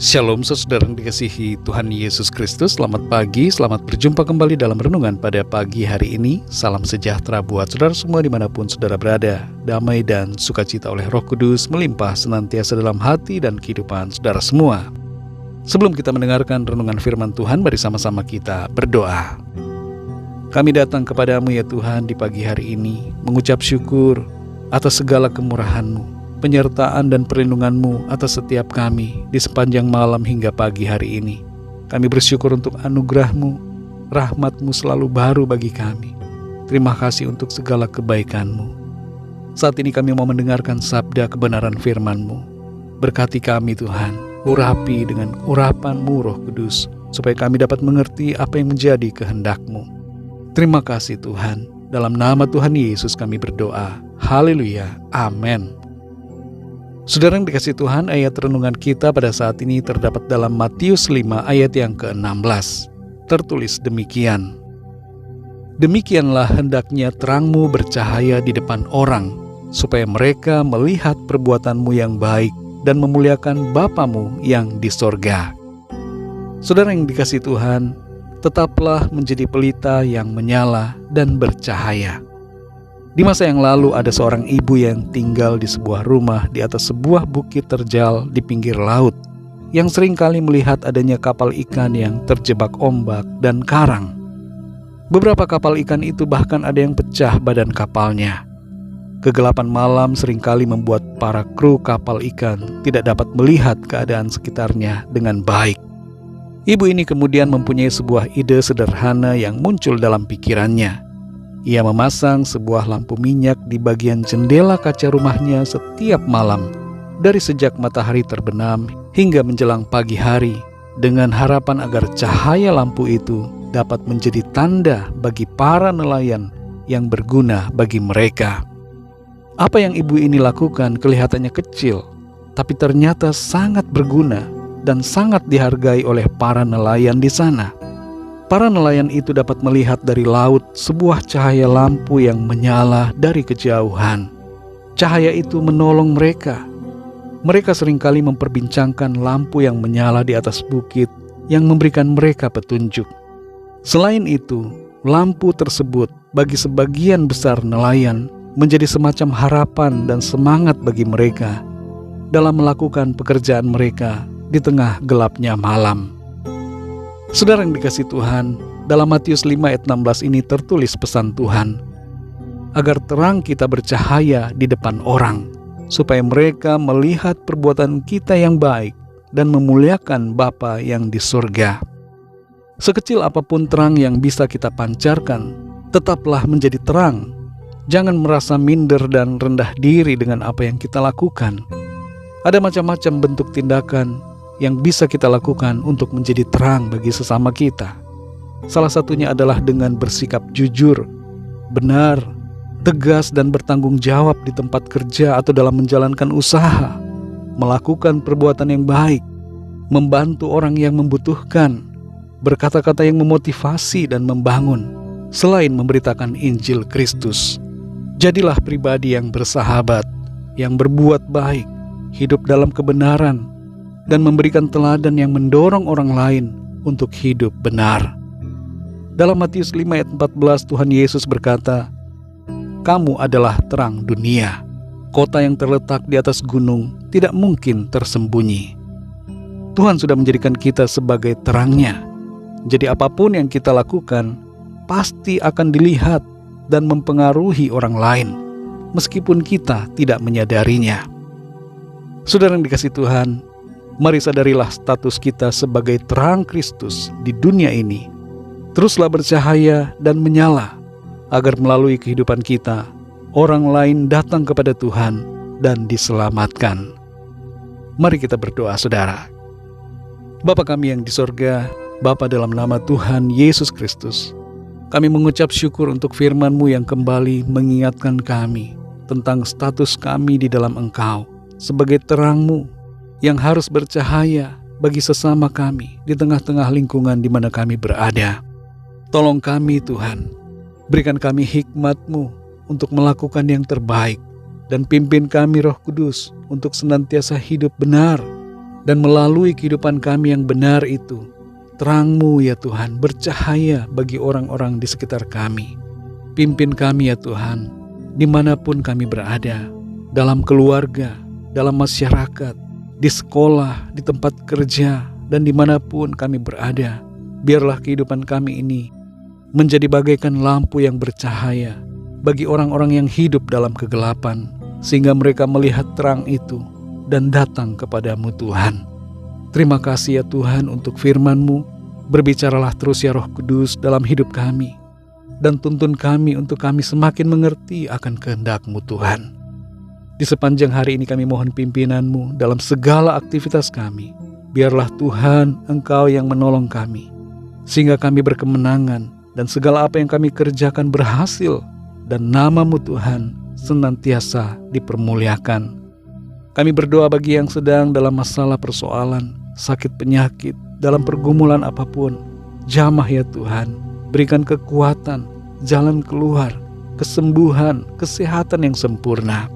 Shalom saudara yang dikasihi Tuhan Yesus Kristus. Selamat pagi, selamat berjumpa kembali dalam renungan pada pagi hari ini. Salam sejahtera buat saudara semua dimanapun saudara berada. Damai dan sukacita oleh Roh Kudus melimpah senantiasa dalam hati dan kehidupan saudara semua. Sebelum kita mendengarkan renungan firman Tuhan, mari sama-sama kita berdoa. Kami datang kepadamu ya Tuhan di pagi hari ini, mengucap syukur atas segala kemurahan-Mu, penyertaan dan perlindungan-Mu atas setiap kami di sepanjang malam hingga pagi hari ini. Kami bersyukur untuk anugerah-Mu, rahmat-Mu selalu baru bagi kami. Terima kasih untuk segala kebaikan-Mu. Saat ini kami mau mendengarkan sabda kebenaran firman-Mu. Berkati kami Tuhan, urapi dengan urapan-Mu Roh Kudus, supaya kami dapat mengerti apa yang menjadi kehendak-Mu. Terima kasih Tuhan, dalam nama Tuhan Yesus kami berdoa. Haleluya, amin. Saudara yang dikasihi Tuhan, ayat renungan kita pada saat ini terdapat dalam Matius 5 ayat yang ke-16. Tertulis demikian. Demikianlah hendaknya terangmu bercahaya di depan orang, supaya mereka melihat perbuatanmu yang baik dan memuliakan Bapamu yang di sorga. Saudara yang dikasihi Tuhan, tetaplah menjadi pelita yang menyala dan bercahaya. Di masa yang lalu ada seorang ibu yang tinggal di sebuah rumah di atas sebuah bukit terjal di pinggir laut, yang seringkali melihat adanya kapal ikan yang terjebak ombak dan karang. Beberapa kapal ikan itu bahkan ada yang pecah badan kapalnya. Kegelapan malam seringkali membuat para kru kapal ikan tidak dapat melihat keadaan sekitarnya dengan baik. Ibu ini kemudian mempunyai sebuah ide sederhana yang muncul dalam pikirannya. Ia memasang sebuah lampu minyak di bagian jendela kaca rumahnya setiap malam, dari sejak matahari terbenam hingga menjelang pagi hari, dengan harapan agar cahaya lampu itu dapat menjadi tanda bagi para nelayan yang berguna bagi mereka. Apa yang ibu ini lakukan kelihatannya kecil, tapi ternyata sangat berguna dan sangat dihargai oleh para nelayan di sana. Para nelayan itu dapat melihat dari laut sebuah cahaya lampu yang menyala dari kejauhan. Cahaya itu menolong mereka. Mereka seringkali memperbincangkan lampu yang menyala di atas bukit yang memberikan mereka petunjuk. Selain itu, lampu tersebut bagi sebagian besar nelayan menjadi semacam harapan dan semangat bagi mereka dalam melakukan pekerjaan mereka di tengah gelapnya malam. Saudara yang dikasihi Tuhan, dalam Matius 5 ayat 16 ini tertulis pesan Tuhan, agar terang kita bercahaya di depan orang, supaya mereka melihat perbuatan kita yang baik dan memuliakan Bapa yang di surga. Sekecil apapun terang yang bisa kita pancarkan, tetaplah menjadi terang. Jangan merasa minder dan rendah diri dengan apa yang kita lakukan. Ada macam-macam bentuk tindakan yang bisa kita lakukan untuk menjadi terang bagi sesama kita. Salah satunya adalah dengan bersikap jujur, benar, tegas dan bertanggung jawab di tempat kerja atau dalam menjalankan usaha, melakukan perbuatan yang baik, membantu orang yang membutuhkan, berkata-kata yang memotivasi dan membangun, selain memberitakan Injil Kristus. Jadilah pribadi yang bersahabat, yang berbuat baik, hidup dalam kebenaran, dan memberikan teladan yang mendorong orang lain untuk hidup benar. Dalam Matius 5 ayat 14 Tuhan Yesus berkata, "Kamu adalah terang dunia. Kota yang terletak di atas gunung tidak mungkin tersembunyi." Tuhan sudah menjadikan kita sebagai terangnya. Jadi apapun yang kita lakukan pasti akan dilihat dan mempengaruhi orang lain, meskipun kita tidak menyadarinya. Saudara yang dikasihi Tuhan, mari sadarilah status kita sebagai terang Kristus di dunia ini. Teruslah bercahaya dan menyala, agar melalui kehidupan kita, orang lain datang kepada Tuhan dan diselamatkan. Mari kita berdoa saudara. Bapa kami yang di sorga, Bapa dalam nama Tuhan Yesus Kristus, kami mengucap syukur untuk firman-Mu yang kembali mengingatkan kami tentang status kami di dalam Engkau sebagai terang-Mu yang harus bercahaya bagi sesama kami di tengah-tengah lingkungan di mana kami berada. Tolong kami Tuhan, berikan kami hikmat-Mu untuk melakukan yang terbaik, dan pimpin kami Roh Kudus untuk senantiasa hidup benar, Dan melalui kehidupan kami yang benar itu, terang-Mu ya Tuhan bercahaya bagi orang-orang di sekitar kami. Pimpin kami ya Tuhan, dimanapun kami berada, dalam keluarga, dalam masyarakat, di sekolah, di tempat kerja, dan dimanapun kami berada. Biarlah kehidupan kami ini menjadi bagaikan lampu yang bercahaya bagi orang-orang yang hidup dalam kegelapan, sehingga mereka melihat terang itu dan datang kepadamu Tuhan. Terima kasih ya Tuhan untuk firman-Mu. Berbicaralah terus ya Roh Kudus dalam hidup kami, dan tuntun kami untuk kami semakin mengerti akan kehendak-Mu Tuhan. Di sepanjang hari ini kami mohon pimpinan-Mu dalam segala aktivitas kami. Biarlah Tuhan Engkau yang menolong kami, sehingga kami berkemenangan dan segala apa yang kami kerjakan berhasil, dan nama-Mu Tuhan senantiasa dipermuliakan. Kami berdoa bagi yang sedang dalam masalah persoalan, sakit penyakit, dalam pergumulan apapun. Jamah ya Tuhan, berikan kekuatan, jalan keluar, kesembuhan, kesehatan yang sempurna.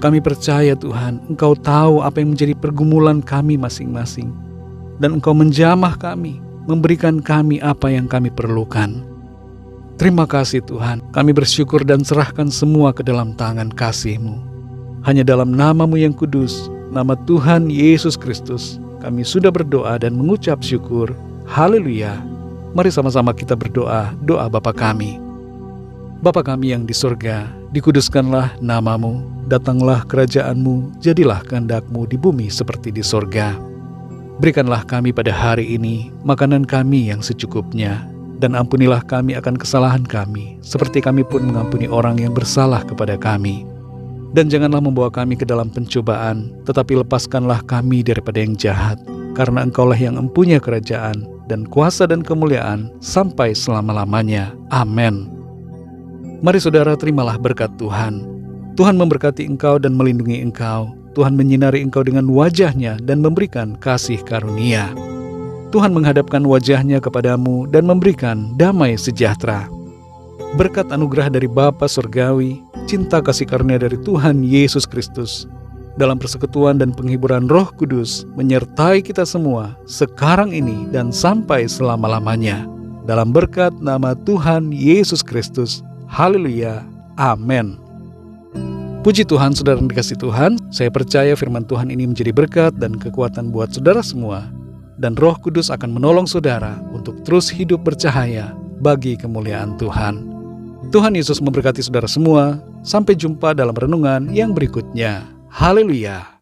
Kami percaya Tuhan, Engkau tahu apa yang menjadi pergumulan kami masing-masing, dan Engkau menjamah kami, memberikan kami apa yang kami perlukan. Terima kasih Tuhan, kami bersyukur dan serahkan semua ke dalam tangan kasih-Mu. Hanya dalam nama-Mu yang kudus, nama Tuhan Yesus Kristus, kami sudah berdoa dan mengucap syukur. Haleluya. Mari sama-sama kita berdoa, doa Bapa kami. Bapa kami yang di surga, dikuduskanlah nama-Mu, datanglah kerajaan-Mu, jadilah kehendak-Mu di bumi seperti di surga. Berikanlah kami pada hari ini makanan kami yang secukupnya, dan ampunilah kami akan kesalahan kami, seperti kami pun mengampuni orang yang bersalah kepada kami. Dan janganlah membawa kami ke dalam pencobaan, tetapi lepaskanlah kami daripada yang jahat, karena Engkaulah yang mempunyai kerajaan, dan kuasa dan kemuliaan, sampai selama-lamanya. Amin. Mari saudara, terimalah berkat Tuhan. Tuhan memberkati engkau dan melindungi engkau. Tuhan menyinari engkau dengan wajah-Nya dan memberikan kasih karunia. Tuhan menghadapkan wajah-Nya kepadamu dan memberikan damai sejahtera. Berkat anugerah dari Bapa Surgawi, cinta kasih karunia dari Tuhan Yesus Kristus, dalam persekutuan dan penghiburan Roh Kudus, menyertai kita semua, sekarang ini dan sampai selama-lamanya. Dalam berkat nama Tuhan Yesus Kristus. Haleluya. Amin. Puji Tuhan, saudara yang dikasihi Tuhan. Saya percaya firman Tuhan ini menjadi berkat dan kekuatan buat saudara semua. Dan Roh Kudus akan menolong saudara untuk terus hidup bercahaya bagi kemuliaan Tuhan. Tuhan Yesus memberkati saudara semua. Sampai jumpa dalam renungan yang berikutnya. Haleluya.